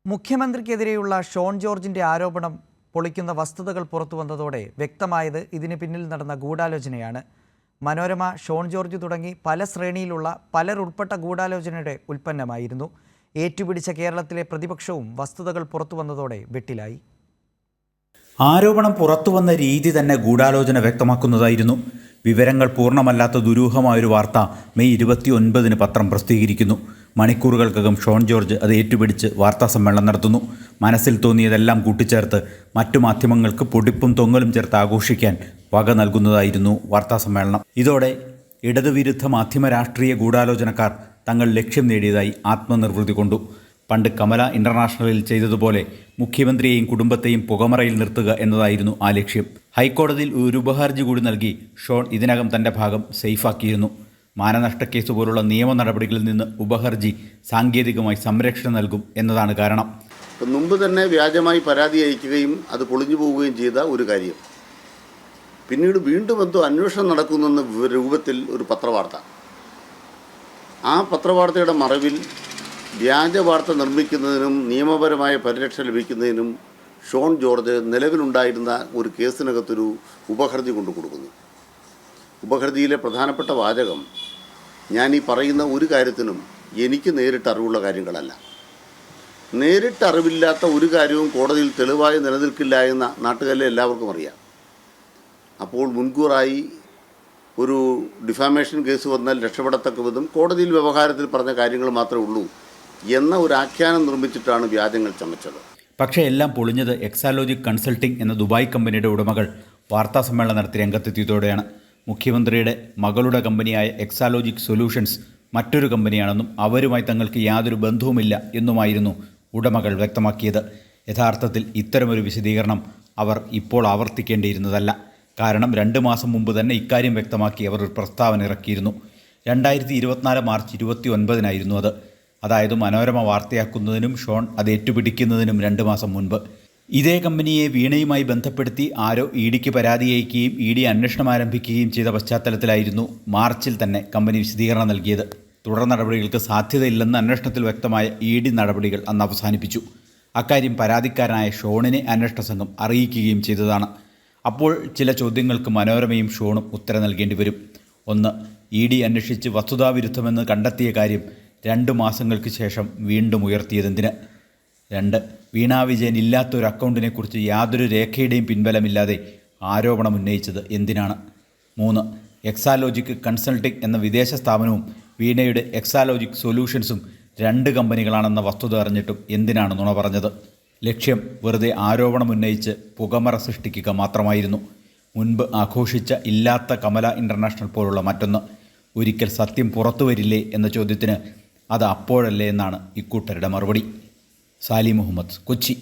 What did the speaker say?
മുഖ്യമന്ത്രിക്കെതിരെയുള്ള Sean ജോർജിന്റെ ആരോപണം പൊളിക്കുന്ന വസ്തുതകൾ പുറത്തു വന്നതോടെ വ്യക്തമായത് ഇതിന് പിന്നിൽ നടന്ന ഗൂഢാലോചനയാണ്. മനോരമ ഷോൺ ജോർജ് തുടങ്ങി പല ശ്രേണിയിലുള്ള പലർ ഉൾപ്പെട്ട ഗൂഢാലോചനയുടെ ഉൽപ്പന്നമായിരുന്നു. ഏറ്റുപിടിച്ച കേരളത്തിലെ പ്രതിപക്ഷവും വസ്തുതകൾ പുറത്തു വന്നതോടെ വെട്ടിലായി. ആരോപണം പുറത്തുവന്ന രീതി തന്നെ ഗൂഢാലോചന വ്യക്തമാക്കുന്നതായിരുന്നു. വിവരങ്ങൾ പൂർണ്ണമല്ലാത്ത ദുരൂഹമായൊരു വാർത്ത മെയ് 29 പത്രം പ്രസിദ്ധീകരിക്കുന്നു. മണിക്കൂറുകൾക്കകം ഷോൺ ജോർജ് അത് ഏറ്റുപിടിച്ച് വാർത്താസമ്മേളനം നടത്തുന്നു. മനസ്സിൽ തോന്നിയതെല്ലാം കൂട്ടിച്ചേർത്ത് മറ്റു മാധ്യമങ്ങൾക്ക് പൊടിപ്പും തൊങ്ങലും ചേർത്ത് ആഘോഷിക്കാൻ വക നൽകുന്നതായിരുന്നു വാർത്താസമ്മേളനം. ഇതോടെ ഇടതുവിരുദ്ധ മാധ്യമ രാഷ്ട്രീയ ഗൂഢാലോചനക്കാർ തങ്ങൾ ലക്ഷ്യം നേടിയതായി ആത്മനിർവൃതി കൊണ്ടു. പണ്ട് കമല ഇൻ്റർനാഷണലിൽ ചെയ്തതുപോലെ മുഖ്യമന്ത്രിയെയും കുടുംബത്തെയും പുകമറയിൽ നിർത്തുക എന്നതായിരുന്നു ആ ലക്ഷ്യം. ഹൈക്കോടതിയിൽ ഒരു ഉപഹർജി കൂടി നൽകി ഷോൺ ഇതിനകം തൻ്റെ ഭാഗം സേഫാക്കിയിരുന്നു. മാനനഷ്ടക്കേസ് പോലുള്ള നിയമ നടപടികളിൽ നിന്ന് ഉപഹർജി സാങ്കേതികമായി സംരക്ഷണം നൽകും എന്നതാണ് കാരണം. മുമ്പ് തന്നെ വ്യാജമായി പരാതി അയക്കുകയും അത് പൊളിഞ്ഞു പോവുകയും ചെയ്ത ഒരു കാര്യം പിന്നീട് വീണ്ടും എന്തോ അന്വേഷണം നടക്കുന്നെന്ന രൂപത്തിൽ ഒരു പത്രവാർത്ത, ആ പത്രവാർത്തയുടെ മറവിൽ വ്യാജ വാർത്ത നിർമ്മിക്കുന്നതിനും നിയമപരമായ പരിരക്ഷ ലഭിക്കുന്നതിനും ഷോൺ ജോർജ് നിലവിലുണ്ടായിരുന്ന ഒരു കേസിനകത്തൊരു ഉപഹർജി കൊണ്ടു കൊടുക്കുന്നു. ഉപഹർജിയിലെ പ്രധാനപ്പെട്ട വാചകം, ഞാൻ ഈ പറയുന്ന ഒരു കാര്യത്തിനും എനിക്ക് നേരിട്ട് അറിവുള്ള കാര്യങ്ങളല്ല. നേരിട്ട് അറിവില്ലാത്ത ഒരു കാര്യവും കോടതിയിൽ തെളിവായി നിലനിൽക്കില്ല എന്ന് നാട്ടുകാരിലെ എല്ലാവർക്കും അറിയാം. അപ്പോൾ മുൻകൂറായി ഒരു ഡിഫാമേഷൻ കേസ് വന്നാൽ രക്ഷപ്പെടത്തക്ക വിധം കോടതിയിൽ വ്യവഹാരത്തിൽ പറഞ്ഞ കാര്യങ്ങൾ മാത്രമേ ഉള്ളൂ എന്ന ഒരു ആഖ്യാനം നിർമ്മിച്ചിട്ടാണ് വ്യാജങ്ങൾ ചമച്ചത്. പക്ഷേ എല്ലാം പൊളിഞ്ഞത് എക്സാലോജിക് കൺസൾട്ടിംഗ് എന്ന ദുബായ് കമ്പനിയുടെ ഉടമകൾ വാർത്താസമ്മേളനം നടത്തി രംഗത്തെത്തിയതോടെയാണ്. മുഖ്യമന്ത്രിയുടെ മകളുടെ കമ്പനിയായ എക്സാലോജിക് സൊല്യൂഷൻസ് മറ്റൊരു കമ്പനിയാണെന്നും അവരുമായി തങ്ങൾക്ക് യാതൊരു ബന്ധവുമില്ല എന്നുമായിരുന്നു ഉടമകൾ വ്യക്തമാക്കിയത്. യഥാർത്ഥത്തിൽ ഇത്തരമൊരു വിശദീകരണം അവർ ഇപ്പോൾ ആവർത്തിക്കേണ്ടിയിരുന്നതല്ല. കാരണം 2 മാസം മുമ്പ് തന്നെ ഇക്കാര്യം വ്യക്തമാക്കി അവർ ഒരു പ്രസ്താവന ഇറക്കിയിരുന്നു. 2024 മാർച്ച് 29 അത്. അതായത് മനോരമ വാർത്തയാക്കുന്നതിനും ഷോൺ അത് ഏറ്റുപിടിക്കുന്നതിനും 2 മാസം മുൻപ്. ഇതേ കമ്പനിയെ വീണയുമായി ബന്ധപ്പെടുത്തി ആരോ ഇഡിക്ക് പരാതി അയക്കുകയും ഇഡി അന്വേഷണം ആരംഭിക്കുകയും ചെയ്ത പശ്ചാത്തലത്തിലായിരുന്നു മാർച്ചിൽ തന്നെ കമ്പനി വിശദീകരണം നൽകിയത്. തുടർ നടപടികൾക്ക് സാധ്യതയില്ലെന്ന് അന്വേഷണത്തിൽ വ്യക്തമായ ഇഡി നടപടികൾ അന്ന് അവസാനിപ്പിച്ചു. അക്കാര്യം പരാതിക്കാരനായ ഷോണിനെ അന്വേഷണ സംഘം അറിയിക്കുകയും ചെയ്തതാണ്. അപ്പോൾ ചില ചോദ്യങ്ങൾക്ക് മനോരമയും ഷോണും ഉത്തരം നൽകേണ്ടി വരും. 1. ഇഡി അന്വേഷിച്ച് വസ്തുതാവിരുദ്ധമെന്ന് കണ്ടെത്തിയ കാര്യം 2 മാസങ്ങൾക്ക് ശേഷം വീണ്ടും ഉയർത്തിയതെന്തിന്? 2. വീണ വിജയൻ ഇല്ലാത്തൊരു അക്കൗണ്ടിനെക്കുറിച്ച് യാതൊരു രേഖയുടെയും പിൻബലമില്ലാതെ ആരോപണം ഉന്നയിച്ചത് എന്തിനാണ്? 3. എക്സാലോജിക് കൺസൾട്ടിംഗ് എന്ന വിദേശ സ്ഥാപനവും വീണയുടെ എക്സാലോജിക് സൊല്യൂഷൻസും 2 കമ്പനികളാണെന്ന വസ്തുത അറിഞ്ഞിട്ടും എന്തിനാണ് നുണ പറഞ്ഞത്? ലക്ഷ്യം വെറുതെ ആരോപണം ഉന്നയിച്ച് പുകമറ സൃഷ്ടിക്കുക മാത്രമായിരുന്നു. മുൻപ് ആഘോഷിച്ച ഇല്ലാത്ത കമല ഇൻ്റർനാഷണൽ പോലുള്ള മറ്റൊന്ന്. ഒരിക്കൽ സത്യം പുറത്തു വരില്ലേ എന്ന ചോദ്യത്തിന് അത് അപ്പോഴല്ലേ എന്നാണ് ഇക്കൂട്ടരുടെ മറുപടി. സാലി മുഹമ്മദ്, കൊച്ചി.